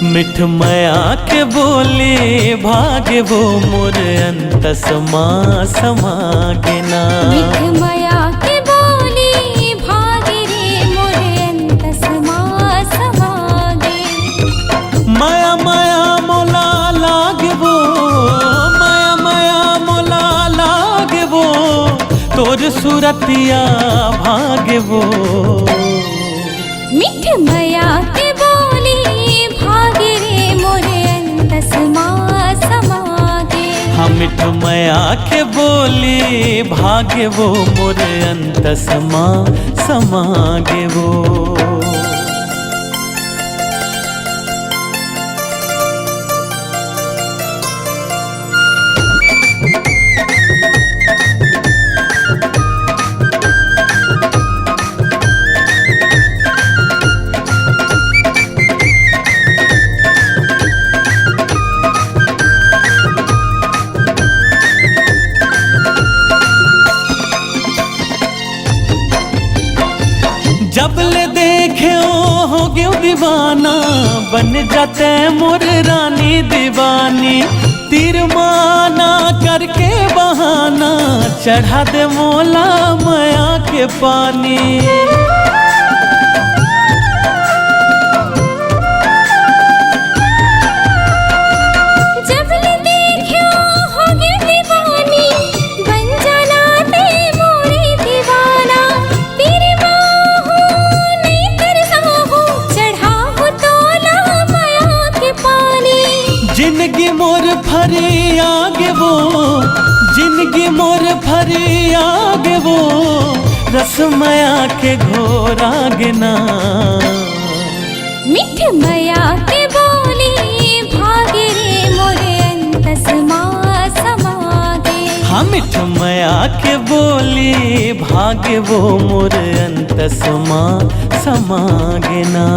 मिठ मया के बोले भागे वो मोर अंतस माँ समागे ना। मिठ मया के बोले भागे रे मोर अंतस माँ समागे। माया माया मोला लागे वो, माया माया मोला लागे वो, तोर सूरतिया भागे वो। मिठ मया के बोले भागे रे मोर अंतस माँ समागे। हाँ मिठ मया के बोले भागे वो मोर अंतस माँ समागे वो। जब ले देखे हो गयो दीवाना, बन जाते मोर रानी दीवानी। तीर माना करके बहाना, चढ़ा दे मोला माया के पानी। जिंदगी मोर भरी आगे वो, जिंदगी मोर भरी आगे वो, रसमया के घोर आगे ना। मिठ मया के बोले भागे रे मोर अंतस माँ समागे। हाँ मिठ मया के बोली भागे वो मोर अंतस माँ समागे ना।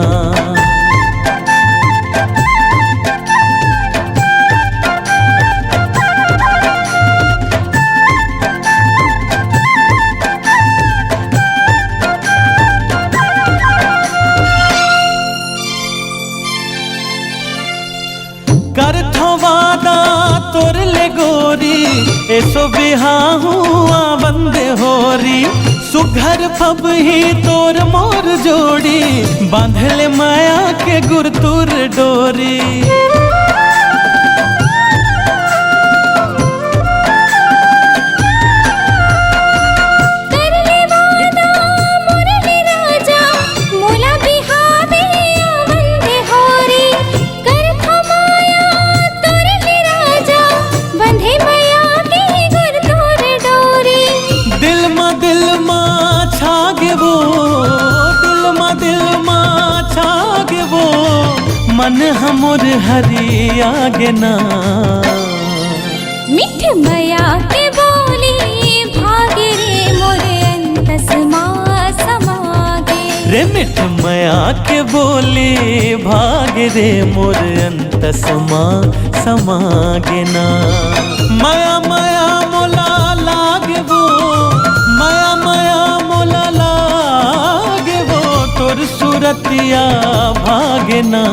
कर थो वादा तोर ले गोरी, ऐसो बिहाहू बंदे होरी। सुघर फब ही तोर मोर जोड़ी, बांधले माया के गुरतुर डोरी। मन हमोर हरी आगे ना। मिठ मया के बोले भागे रे मोर अंतस माँ समागे। रे मिठ मया के बोले भागे रे मोर अंतस माँ समागे ना। माया माया मोला लागे वो, माया माया मोला लागे वो, तोर सूरतिया भागे ना।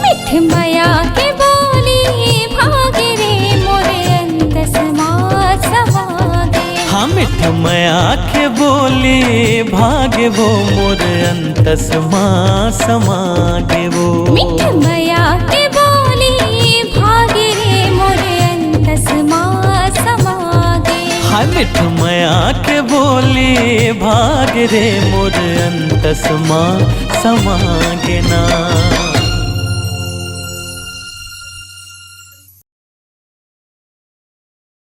मिठ मया के बोले भागे रे मोर अंतस माँ समागे। हाँ मिठ मया के बोले भागे वो मोर अंतस माँ समागे वो। मिठ मया के बोले भागे रे मोर अंतस माँ समागे। हाँ मिठ मया के बोले भागे रे मोर अंतस माँ समागे ना।